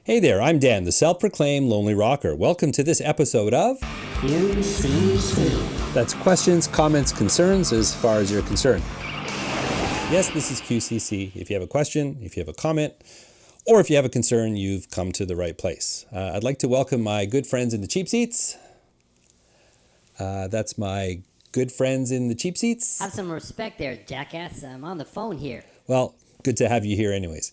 Hey there, I'm Dan, the self-proclaimed Lonely Rocker. Welcome to this episode of QCC. That's questions, comments, concerns as far as you're concerned. Yes, this is QCC. If you have a question, if you have a comment, or if you have a concern, you've come to the right place. I'd like to welcome my good friends in the cheap seats. That's my good friends in the cheap seats. Have some respect there, jackass. I'm on the phone here. Well, good to have you here anyways.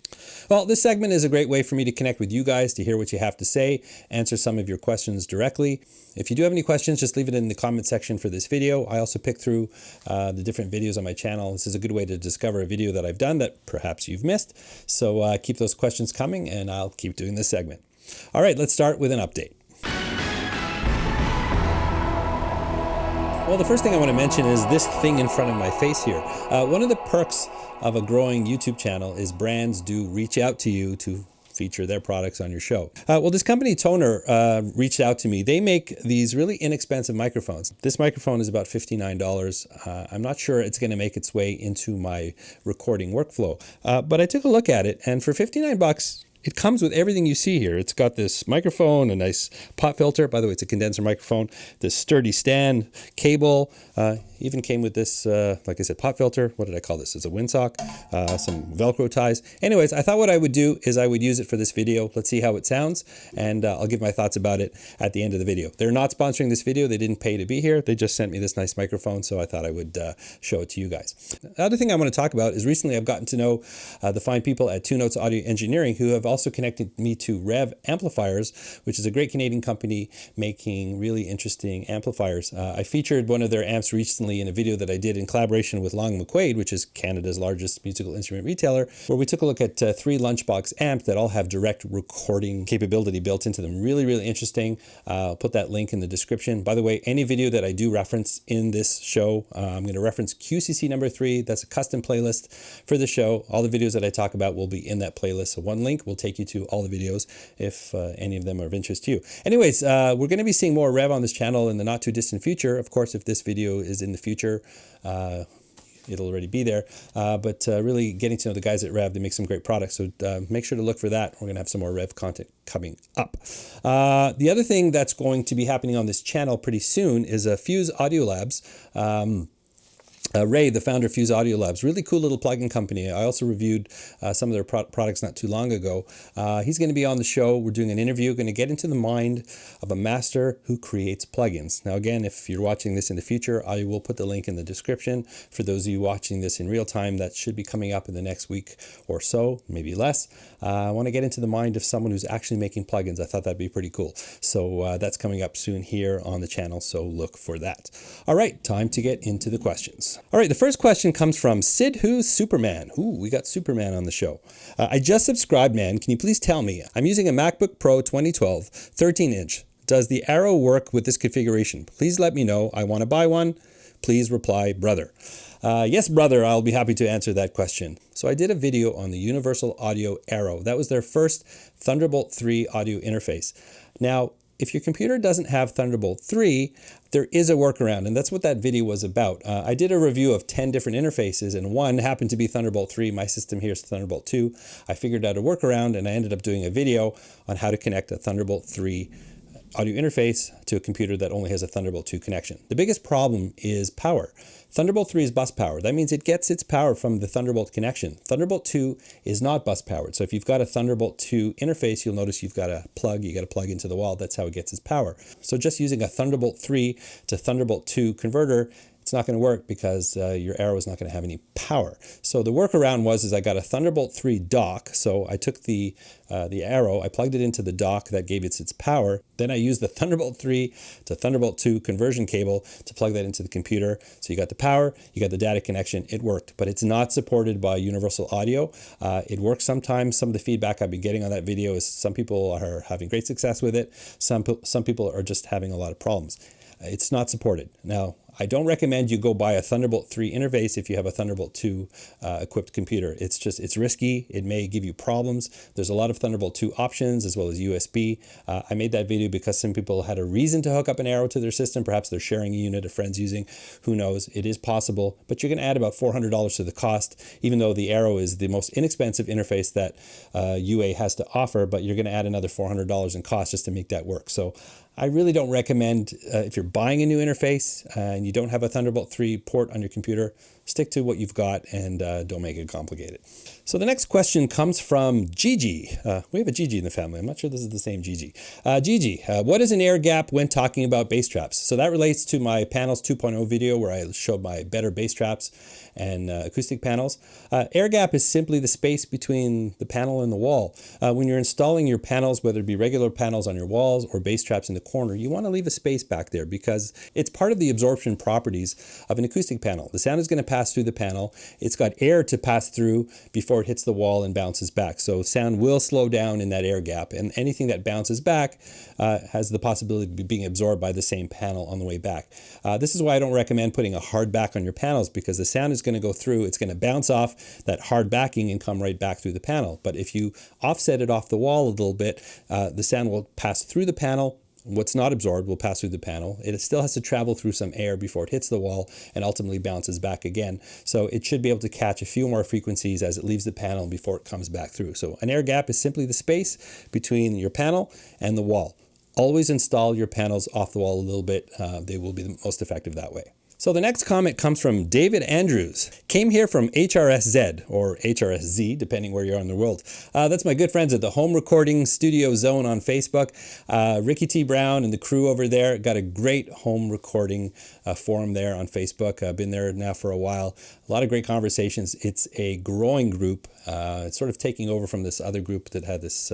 Well, this segment is a great way for me to connect with you guys, to hear what you have to say, answer some of your questions directly. If you do have any questions, just leave it in the comment section for this video. I also pick through the different videos on my channel. This is a good way to discover a video that I've done that perhaps you've missed. So keep those questions coming and I'll keep doing this segment. All right, let's start with an update. Well, the first thing I want to mention is this thing in front of my face here. One of the perks of a growing YouTube channel is brands do reach out to you to feature their products on your show. Well, this company Tonor reached out to me. They make these really inexpensive microphones. This microphone is about $59. I'm not sure it's going to make its way into my recording workflow, but I took a look at it, and for 59 bucks, it comes with everything you see here. It's got this microphone, a nice pop filter. By the way, it's a condenser microphone. This sturdy stand, cable, even came with this, like I said, pop filter. What did I call this? It's a windsock, some Velcro ties. Anyways, I thought what I would do is I would use it for this video. Let's see how it sounds, and I'll give my thoughts about it at the end of the video. They're not sponsoring this video. They didn't pay to be here. They just sent me this nice microphone, so I thought I would show it to you guys. The other thing I want to talk about is recently I've gotten to know the fine people at Two Notes Audio Engineering who have also connected me to Revv Amplifiers, which is a great Canadian company making really interesting amplifiers. I featured one of their amps recently in a video that I did in collaboration with Long McQuaid, which is Canada's largest musical instrument retailer, where we took a look at 3 Lunchbox amps that all have direct recording capability built into them. Really, really interesting. I'll put that link in the description. By the way, any video that I do reference in this show, I'm going to reference QCC number 3. That's a custom playlist for the show. All the videos that I talk about will be in that playlist. So one link will take you to all the videos if any of them are of interest to you. Anyways, we're going to be seeing more Revv on this channel in the not too distant future. Of course, if this video is in the future, it'll already be there. But really getting to know the guys at Revv, they make some great products. So make sure to look for that. We're going to have some more Revv content coming up. The other thing that's going to be happening on this channel pretty soon is Fuse Audio Labs. Ray, the founder of Fuse Audio Labs, really cool little plugin company. I also reviewed some of their products not too long ago. He's going to be on the show. We're doing an interview, going to get into the mind of a master who creates plugins. Now, again, if you're watching this in the future, I will put the link in the description. For those of you watching this in real time, that should be coming up in the next week or so, maybe less. I want to get into the mind of someone who's actually making plugins. I thought that'd be pretty cool. So that's coming up soon here on the channel, so look for that. All right, time to get into the questions. All right, the first question comes from Sid Who's Superman. Ooh, we got Superman on the show. I just subscribed, man. Can you please tell me? I'm using a MacBook Pro 2012, 13-inch. Does the Arrow work with this configuration? Please let me know. I want to buy one. Please reply, brother. Yes, brother, I'll be happy to answer that question. So I did a video on the Universal Audio Arrow. That was their first Thunderbolt 3 audio interface. Now, if your computer doesn't have Thunderbolt 3, there is a workaround, and that's what that video was about. I did a review of 10 different interfaces, and one happened to be Thunderbolt 3. My system here is Thunderbolt 2. I figured out a workaround, and I ended up doing a video on how to connect a Thunderbolt 3 audio interface to a computer that only has a Thunderbolt 2 connection. The biggest problem is power. Thunderbolt 3 is bus powered. That means it gets its power from the Thunderbolt connection. Thunderbolt 2 is not bus powered. So if you've got a Thunderbolt 2 interface, you'll notice you've got a plug, you got to plug into the wall. That's how it gets its power. So just using a Thunderbolt 3 to Thunderbolt 2 converter, it's not going to work because your Arrow is not going to have any power. So the workaround was I got a Thunderbolt 3 dock. So I took the Arrow, I plugged it into the dock that gave it its power. Then I used the Thunderbolt 3 to Thunderbolt 2 conversion cable to plug that into the computer. So you got the power, you got the data connection, it worked. But it's not supported by Universal Audio. It works sometimes. Some of the feedback I've been getting on that video is some people are having great success with it. Some people are just having a lot of problems. It's not supported. Now, I don't recommend you go buy a Thunderbolt 3 interface if you have a Thunderbolt 2 equipped computer. It's risky. It may give you problems. There's a lot of Thunderbolt 2 options as well as USB. I made that video because some people had a reason to hook up an Aero to their system. Perhaps they're sharing a unit, a friend's using. Who knows? It is possible, but you're going to add about $400 to the cost, even though the Aero is the most inexpensive interface that UA has to offer, but you're going to add another $400 in cost just to make that work. So I really don't recommend, if you're buying a new interface and you don't have a Thunderbolt 3 port on your computer, stick to what you've got and don't make it complicated. So the next question comes from Gigi. We have a Gigi in the family. I'm not sure this is the same Gigi. Gigi, what is an air gap when talking about bass traps? So that relates to my Panels 2.0 video where I showed my better bass traps and acoustic panels. Air gap is simply the space between the panel and the wall. When you're installing your panels, whether it be regular panels on your walls or bass traps in the corner, you want to leave a space back there because it's part of the absorption properties of an acoustic panel. The sound is going to pass through the panel. It's got air to pass through before it hits the wall and bounces back. So sound will slow down in that air gap, and anything that bounces back has the possibility of being absorbed by the same panel on the way back. This is why I don't recommend putting a hard back on your panels, because the sound is going to go through, it's going to bounce off that hard backing and come right back through the panel. But if you offset it off the wall a little bit, the sound will pass through the panel. What's not absorbed will pass through the panel. It still has to travel through some air before it hits the wall and ultimately bounces back again. So it should be able to catch a few more frequencies as it leaves the panel before it comes back through. So an air gap is simply the space between your panel and the wall. Always install your panels off the wall a little bit. They will be the most effective that way. So the next comment comes from David Andrews. Came here from HRSZ or HRSZ, depending where you are in the world. That's my good friends at the Home Recording Studio Zone on Facebook. Ricky T. Brown and the crew over there got a great home recording forum there on Facebook. I've been there now for a while. A lot of great conversations. It's a growing group. It's sort of taking over from this other group that had this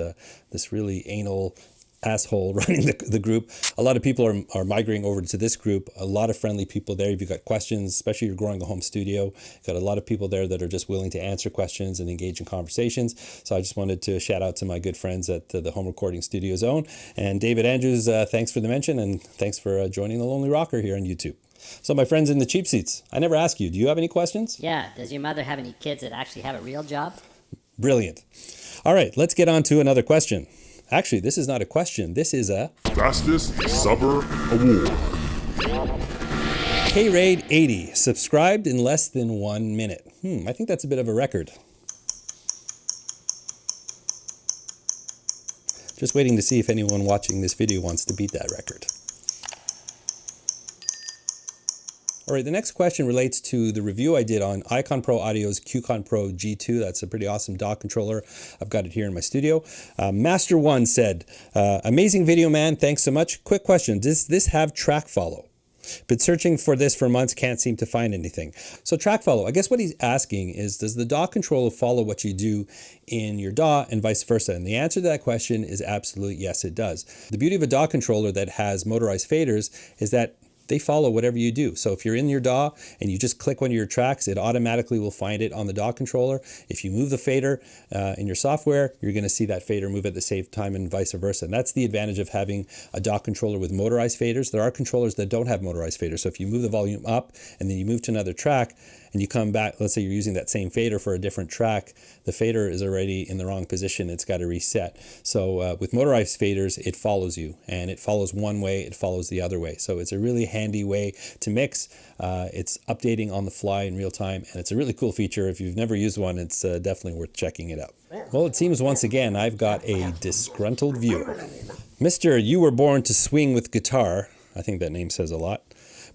really anal asshole running the group. A lot of people are migrating over to this group. A lot of friendly people there. If you've got questions, especially if you're growing a home studio, got a lot of people there that are just willing to answer questions and engage in conversations. So I just wanted to shout out to my good friends at the Home Recording Studio Zone. And David Andrews, thanks for the mention, and thanks for joining the Lonely Rocker here on YouTube. So my friends in the cheap seats, I never ask you, do you have any questions? Yeah, does your mother have any kids that actually have a real job? Brilliant. All right, let's get on to another question. Actually, this is not a question. This is a Fastest Subber Award. K-Raid 80, subscribed in less than 1 minute. I think that's a bit of a record. Just waiting to see if anyone watching this video wants to beat that record. All right, the next question relates to the review I did on Icon Pro Audio's Qcon Pro G2. That's a pretty awesome DAW controller. I've got it here in my studio. Master One said, amazing video, man. Thanks so much. Quick question. Does this have track follow? Been searching for this for months, can't seem to find anything. So track follow, I guess what he's asking is, does the DAW controller follow what you do in your DAW and vice versa? And the answer to that question is absolutely yes, it does. The beauty of a DAW controller that has motorized faders is that they follow whatever you do. So if you're in your DAW and you just click one of your tracks, it automatically will find it on the DAW controller. If you move the fader in your software, you're going to see that fader move at the same time and vice versa. And that's the advantage of having a DAW controller with motorized faders. There are controllers that don't have motorized faders. So if you move the volume up and then you move to another track and you come back, let's say you're using that same fader for a different track, the fader is already in the wrong position. It's got to reset. So with motorized faders, it follows you, and it follows one way, it follows the other way. So it's a really handy way to mix. It's updating on the fly in real time, and it's a really cool feature. If you've never used one, it's definitely worth checking it out. Well, it seems once again I've got a disgruntled viewer. Mr. You Were Born to Swing with Guitar, I think that name says a lot.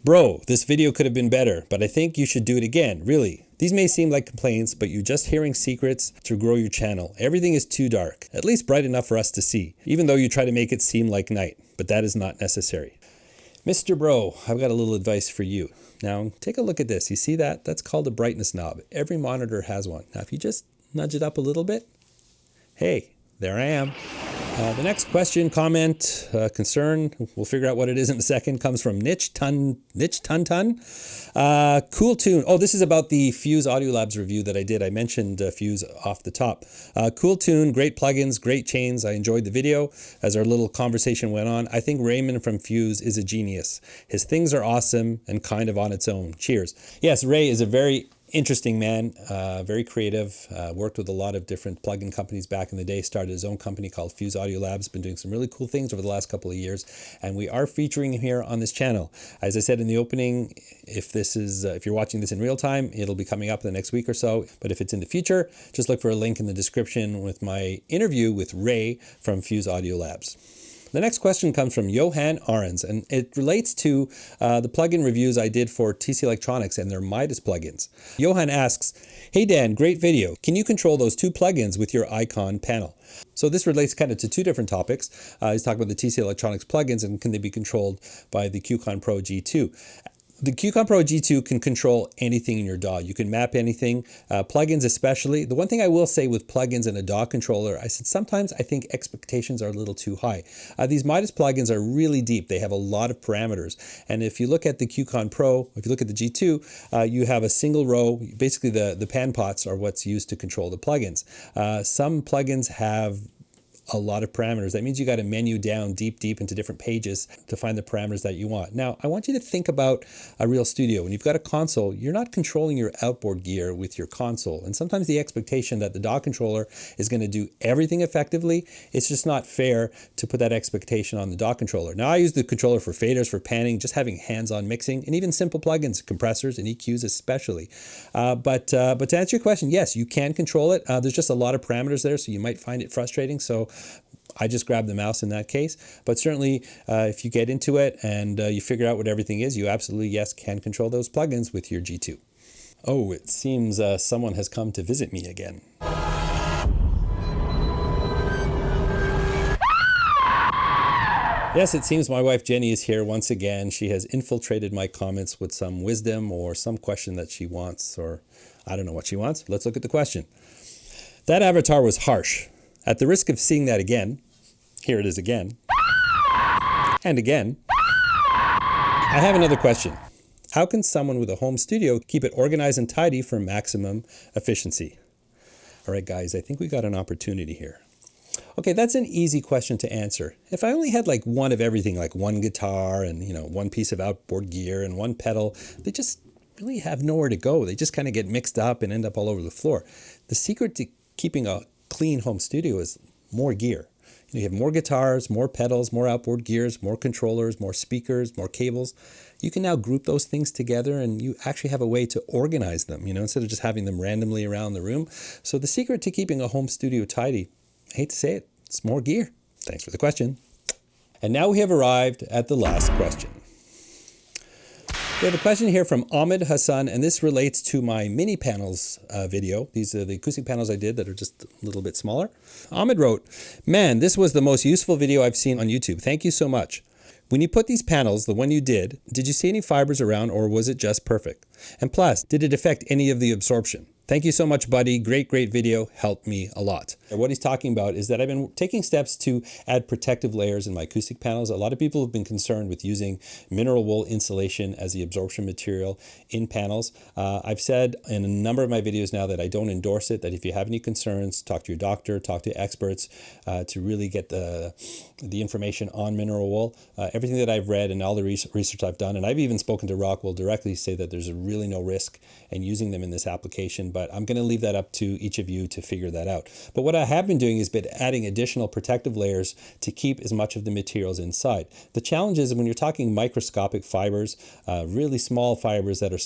Bro, this video could have been better, but I think you should do it again, really. These may seem like complaints, but you're just hearing secrets to grow your channel. Everything is too dark, at least bright enough for us to see, even though you try to make it seem like night, but that is not necessary. Mr. Bro, I've got a little advice for you. Now, take a look at this. You see that? That's called a brightness knob. Every monitor has one. Now, if you just nudge it up a little bit, hey, there I am. The next question, comment, concern, we'll figure out what it is in a second, comes from Niche Tun. Cool tune. Oh, this is about the Fuse Audio Labs review that I did. I mentioned Fuse off the top. Cool tune, great plugins, great chains. I enjoyed the video as our little conversation went on. I think Raymond from Fuse is a genius. His things are awesome and kind of on its own. Cheers. Yes, Ray is a very interesting man, very creative, worked with a lot of different plugin companies back in the day, started his own company called Fuse Audio Labs, been doing some really cool things over the last couple of years, and we are featuring him here on this channel. As I said in the opening, if you're watching this in real time, it'll be coming up in the next week or so, but if it's in the future, just look for a link in the description with my interview with Ray from Fuse Audio Labs. The next question comes from Johan Arens, and it relates to the plugin reviews I did for TC Electronics and their Midas plugins. Johan asks, "Hey Dan, great video. Can you control those two plugins with your Qcon panel?" So this relates kind of to two different topics. He's talking about the TC Electronics plugins and can they be controlled by the Qcon Pro G2. The Qcon Pro G2 can control anything in your DAW. You can map anything, plugins especially. The one thing I will say with plugins and a DAW controller, I said sometimes I think expectations are a little too high. These Midas plugins are really deep. They have a lot of parameters. And if you look at the Qcon Pro, if you look at the G2, you have a single row. Basically, the pan pots are what's used to control the plugins. Some plugins have a lot of parameters. That means you got to menu down deep into different pages to find the parameters that you want. Now, I want you to think about a real studio. When you've got a console, you're not controlling your outboard gear with your console. And sometimes the expectation that the DAW controller is going to do everything effectively, it's just not fair to put that expectation on the DAW controller. Now, I use the controller for faders, for panning, just having hands-on mixing, and even simple plugins, compressors and EQs especially. But to answer your question, yes, you can control it. There's just a lot of parameters there, so you might find it frustrating. So I just grab the mouse in that case. But certainly, if you get into it and you figure out what everything is, you absolutely, yes, can control those plugins with your G2. Oh, it seems someone has come to visit me again. Yes, it seems my wife Jenny is here once again. She has infiltrated my comments with some wisdom or some question that she wants, or I don't know what she wants. Let's look at the question. That avatar was harsh. At the risk of seeing that again, here it is again, and again, I have another question. How can someone with a home studio keep it organized and tidy for maximum efficiency? All right, guys, I think we got an opportunity here. Okay, that's an easy question to answer. If I only had like one of everything, like one guitar and, one piece of outboard gear and one pedal, they just really have nowhere to go. They just kind of get mixed up and end up all over the floor. The secret to keeping a clean home studio is more gear. You have more guitars, more pedals, more outboard gears, more controllers, more speakers, more cables. You can now group those things together and you actually have a way to organize them, instead of just having them randomly around the room. So the secret to keeping a home studio tidy, I hate to say it, it's more gear. Thanks for the question. And now we have arrived at the last question. We have a question here from Ahmed Hassan, and this relates to my mini panels video. These are the acoustic panels I did that are just a little bit smaller. Ahmed wrote, "Man, this was the most useful video I've seen on YouTube. Thank you so much. When you put these panels, the one you did you see any fibers around or was it just perfect? And plus, did it affect any of the absorption? Thank you so much, buddy. Great video. Helped me a lot." And what he's talking about is that I've been taking steps to add protective layers in my acoustic panels. A lot of people have been concerned with using mineral wool insulation as the absorption material in panels. I've said in a number of my videos now that I don't endorse it, that if you have any concerns, talk to your doctor, talk to experts to really get the information on mineral wool. Everything that I've read and all the research I've done, and I've even spoken to Rockwell directly, say that there's really no risk in using them in this application. But I'm going to leave that up to each of you to figure that out. But what I have been doing is been adding additional protective layers to keep as much of the materials inside. The challenge is when you're talking microscopic fibers, really small fibers that are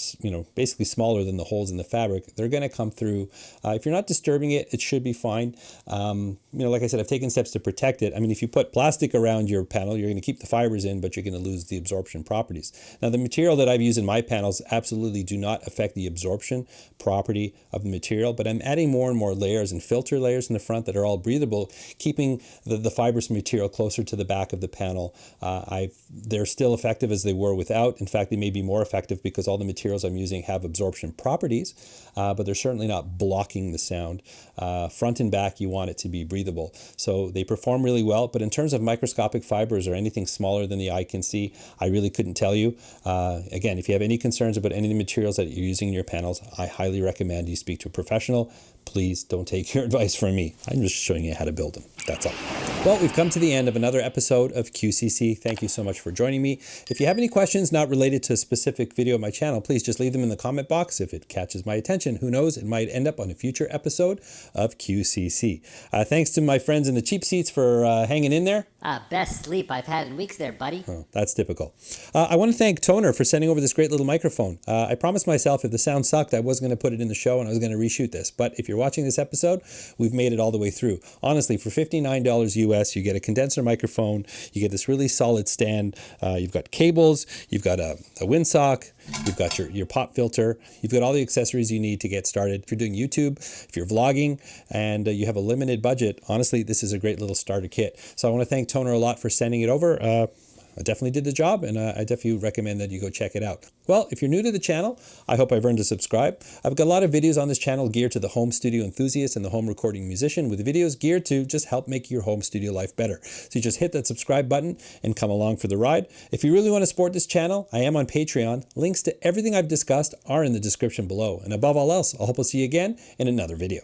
basically smaller than the holes in the fabric, they're going to come through. If you're not disturbing it, it should be fine. Like I said, I've taken steps to protect it. I mean, if you put plastic around your panel, you're going to keep the fibers in, but you're going to lose the absorption properties. Now, the material that I've used in my panels absolutely do not affect the absorption property of the material, but I'm adding more and more layers and filter layers in the front that are all breathable, keeping the fibrous material closer to the back of the panel. They're still effective as they were without. In fact, they may be more effective because all the materials I'm using have absorption properties, but they're certainly not blocking the sound. Front and back, you want it to be breathable. breathable. So they perform really well, but in terms of microscopic fibers or anything smaller than the eye can see, I really couldn't tell you. Again, if you have any concerns about any of the materials that you're using in your panels, I highly recommend you speak to a professional. Please don't take your advice from me. I'm just showing you how to build them. That's all. Well, we've come to the end of another episode of QCC. Thank you so much for joining me. If you have any questions not related to a specific video on my channel, please just leave them in the comment box. If it catches my attention, who knows, it might end up on a future episode of QCC. Thanks to my friends in the cheap seats for hanging in there. Best sleep I've had in weeks there, buddy. Oh, that's typical. I want to thank Tonor for sending over this great little microphone. I promised myself if the sound sucked, I wasn't going to put it in the show and I was going to reshoot this. But if you're watching this episode, we've made it all the way through. Honestly, for $59 US, you get a condenser microphone, you get this really solid stand, you've got cables, you've got a windsock, you've got your pop filter, you've got all the accessories you need to get started. If you're doing YouTube, if you're vlogging, and you have a limited budget, honestly, this is a great little starter kit. So I want to thank Tonor a lot for sending it over. I definitely did the job, and I definitely recommend that you go check it out. Well, if you're new to the channel, I hope I've earned a subscribe. I've got a lot of videos on this channel geared to the home studio enthusiast and the home recording musician, with videos geared to just help make your home studio life better. So you just hit that subscribe button and come along for the ride. If you really want to support this channel, I am on Patreon. Links to everything I've discussed are in the description below. And above all else, I hope I'll see you again in another video.